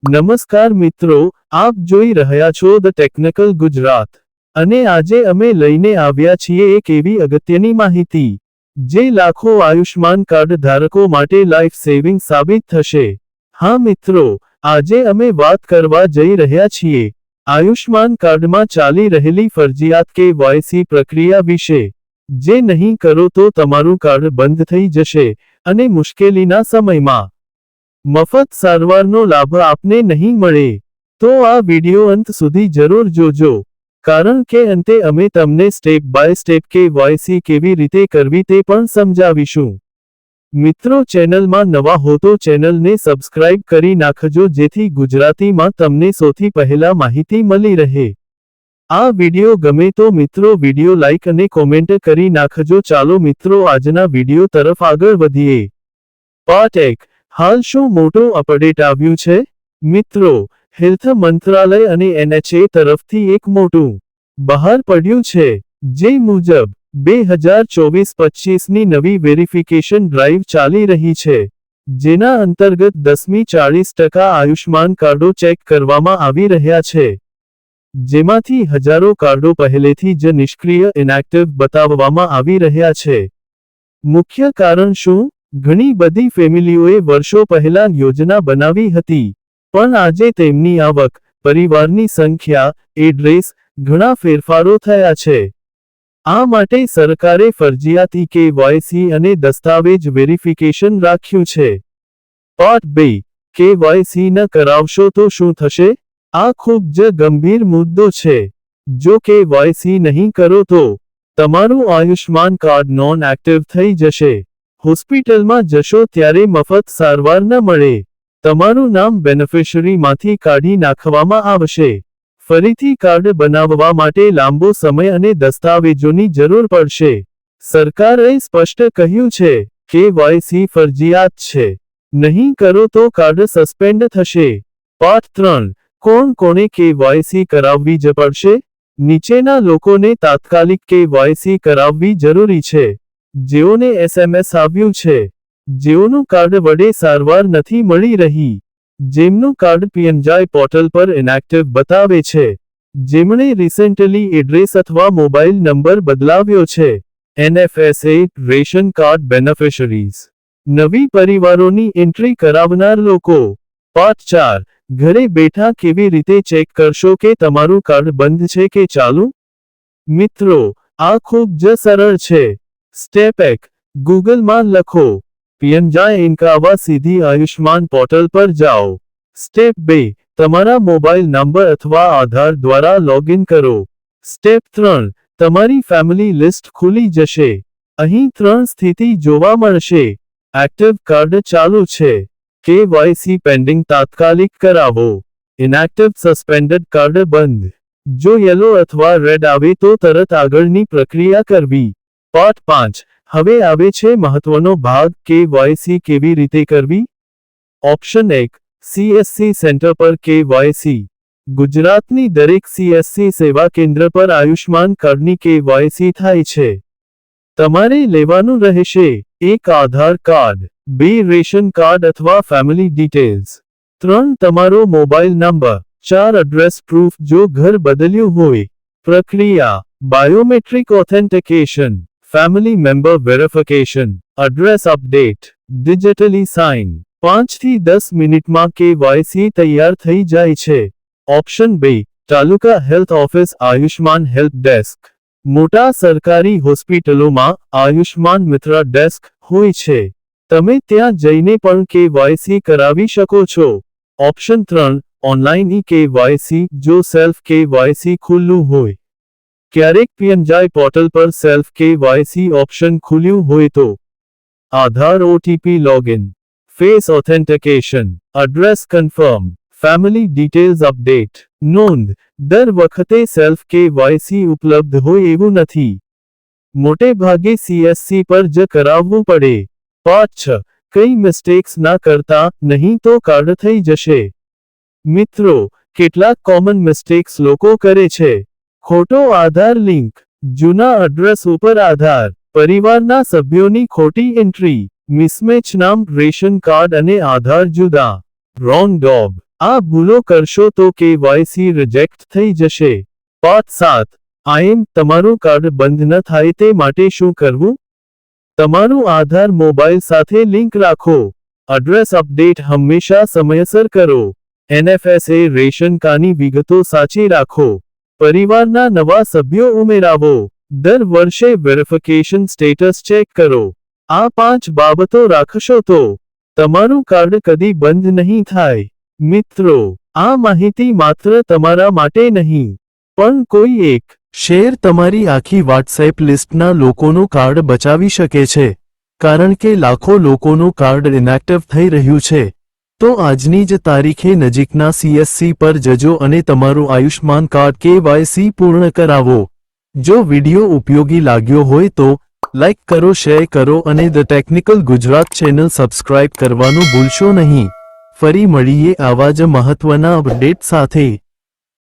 નમસ્કાર મિત્રો, આપ જોઈ રહ્યા છો ધ ટેકનિકલ ગુજરાત અને આજે અમે લઈને આવ્યા છીએ એક એવી અગત્યની માહિતી જે લાખો આયુષ્માન કાર્ડ ધારકો માટે લાઈફ સેવિંગ સાબિત થશે। હા મિત્રો, આજે અમે વાત કરવા જઈ રહ્યા છીએ આયુષ્માન કાર્ડમાં ચાલી રહેલી ફરજિયાત KYC પ્રક્રિયા વિશે, જે નહીં કરો તો તમારું કાર્ડ બંધ થઈ જશે અને મુશ્કેલીના સમયમાં મફત સારવારનો લાભ આપને નહીં મળે। તો આ વિડિયો અંત સુધી જરૂર જોજો, કારણ કે અંતે અમે તમને સ્ટેપ બાય સ્ટેપ KYC કેવી રીતે કરવી તે પણ સમજાવીશું। મિત્રો, ચેનલમાં નવા હો તો ચેનલને સબસ્ક્રાઇબ કરી નાખજો જેથી ગુજરાતીમાં તમને સૌથી પહેલા માહિતી મળી રહે। આ વિડિયો ગમે તો મિત્રો વિડિયો લાઈક અને કોમેન્ટ કરી નાખજો। ચાલો મિત્રો આજના વિડિયો તરફ આગળ વધીએ। પાર્ટ 1, હાલ શું મોટો અપડેટ આવ્યું છે? મિત્રો, હેલ્થ મંત્રાલય અને NHA તરફથી એક મોટું બહાર પડ્યું છે, જે મુજબ 2024-25ની નવી વેરિફિકેશન ડ્રાઈવ ચાલી રહી છે, જેના અંતર્ગત 10મી 40% આયુષ્માન કાર્ડો ચેક કરવામાં આવી રહ્યા છે, જેમાંથી હજારો કાર્ડો પહેલેથી જ નિષ્ક્રિય ઇનએક્ટિવ બતાવવામાં આવી રહ્યા છે। મુખ્ય કારણ શું? ઘણી બધી ફેમિલીઓએ વર્ષો પહેલા યોજના બનાવી હતી, પણ આજે તેમની આવક, પરિવારની સંખ્યા, એડ્રેસ, ઘણા ફેરફારો થયા છે। આ માટે સરકારે ફરજિયાત KYC અને દસ્તાવેજ વેરિફિકેશન રાખ્યું છે। પાર્ટ 2, KYC ન કરાવશો તો શું થશે? આ ખૂબ જ ગંભીર મુદ્દો છે। જો KYC નહીં કરો તો તમારું આયુષ્માન કાર્ડ નોન એક્ટિવ થઈ જશે। હોસ્પિટલમાં જશો ત્યારે મફત સારવાર ન મળે, તમારું નામ બેનિફિશરીમાંથી કાઢી નાખવામાં આવશે, ફરીથી કાર્ડ બનાવવા માટે લાંબો સમય અને દસ્તાવેજોની જરૂર પડશે। સરકારે સ્પષ્ટ કહ્યું છે કે KYC ફરજિયાત છે, નહીં કરો તો કાર્ડ સસ્પેન્ડ થશે। પાર્ટ 3, કોણે KYC કરાવવી જ પડશે? નીચેના લોકોને તાત્કાલિક KYC કરાવવી જરૂરી છે: જેઓને SMS આવ્યું છે, જેઓનું કાર્ડ વડે સારવાર નથી મળી રહી, જેમનું કાર્ડ PMJ પોર્ટલ પર ઇનએક્ટિવ બતાવે છે, જેમણે રિસેન્ટલી એડ્રેસ અથવા મોબાઈલ નંબર બદલાવ્યો છે, NFSA રેશન કાર્ડ બેનિફિશરીઝ, નવી પરિવારોની એન્ટ્રી કરાવનાર લોકો। પાર્ટ 4, ઘરે બેઠા કેવી રીતે ચેક કરશો કે તમારું કાર્ડ બંધ છે કે ચાલુ? મિત્રો, આ ખૂબ જ સરળ છે। સ્ટેપ 1, ગૂગલમાં લખો PMJ ઇનકાવા, સીધી આયુષ્માન પોર્ટલ પર જાઓ। સ્ટેપ 2, તમારા મોબાઈલ નંબર અથવા આધાર દ્વારા લોગિન કરો। સ્ટેપ 3, તમારી ફેમિલી લિસ્ટ ખુલી જશે। અહીં 3 સ્થિતિ જોવા મળશે: એક્ટિવ કાર્ડ ચાલુ છે, KYC પેન્ડિંગ તાત્કાલિક કરાવો, ઇનએક્ટિવ સસ્પેન્ડેડ કાર્ડ બંધ। જો યલો અથવા રેડ આવે તો તરત આગળની પ્રક્રિયા કરવી। પાર્ટ 5, હવે આવે છે મહત્વનો ભાગ: KYC કેવી રીતે કરવી? ઓપ્શન 1, CSC સેન્ટર પર KYC। ગુજરાતની દરેક CSC સેવા કેન્દ્ર પર આયુષ્માન કાર્ડની KYC થાય છે। તમારે લેવાનું રહેશે: 1 આધાર કાર્ડ, 2 રેશન કાર્ડ અથવા ફેમિલી ડિટેલ્સ, 3 તમારો મોબાઈલ નંબર, 4 એડ્રેસ પ્રૂફ જો ઘર બદલ્યું હોય। પ્રક્રિયા: biometric authentication, family member verification, address update, digitally sign. 5 થી 10 મિનિટમાં KYC તૈયાર થઈ જાય છે। Option 2, taluka health office Ayushman help desk. મોટા સરકારી હોસ્પિટલોમાં આયુષ્માન મિત્ર ડેસ્ક હોય છે, તમે ત્યાં જઈને પણ KYC કરાવી શકો છો। ઓપ્શન 3, ઓનલાઈન KYC, જો સેલ્ફ KYC ખુલ્લું હોય। ક્યારેક PMJ પોર્ટલ પર સેલ્ફ KYC ઓપ્શન ખુલ્યું હોય તો આધાર OTP login, face authentication, address confirm, family details update. નોંધ: દર વખતે સેલ્ફ KYC ઉપલબ્ધ હોય એવું નથી, મોટે ભાગે CSC પર જ કરાવવું પડે। પાર્ટ 6, કઈ મિસ્ટેક્સ ના કરતા, નહીં તો કાર્ડ થઈ જશે। મિત્રો, કેટલાક કોમન મિસ્ટેક્સ લોકો કરે છે: ખોટો આધાર લિંક, જૂના એડ્રેસ ઉપર આધાર, પરિવારના સભ્યોની ખોટી એન્ટ્રી, મિસમેચ નામ, રેશન કાર્ડ અને આધાર જુદા, રોંગ જોબ, આ ભૂલો કરશો તો KYC રિજેક્ટ થઈ જશે. પાઠ 7. તમારું કાર્ડ બંધ ન થાય તે માટે શું કરવું? તમારું આધાર મોબાઈલ સાથે લિંક રાખો. એડ્રેસ અપડેટ હંમેશા સમયસર કરો. NFSA રેશન કાર્ડની વિગતો સાચી રાખો. પરિવારના નવા સભ્યો ઉમેરાવો. દર વર્ષે વેરિફિકેશન સ્ટેટસ ચેક કરો. આ 5 બાબતો રાખશો તો તમારું કાર્ડ કદી બંધ નહીં થાય. મિત્રો, આ માહિતી માત્ર તમારા માટે નહીં, પણ કોઈ એક શેર તમારી આખી વોટ્સએપ લિસ્ટના લોકોનું કાર્ડ બચાવી શકે છે. કારણ કે લાખો લોકોનું કાર્ડ ઇનએક્ટિવ થઈ રહ્યું છે. તો આજની જ તારીખે નજીકના CSC પર જજો અને તમારું આયુષ્માન કાર્ડ KYC પૂર્ણ કરાવો. જો વિડિયો ઉપયોગી લાગ્યો હોય તો લાઈક કરો, શેર કરો અને the technical Gujarat channel subscribe કરવાનું ભૂલશો નહીં. ફરી મળીએ આવા જ મહત્વના અપડેટ સાથે.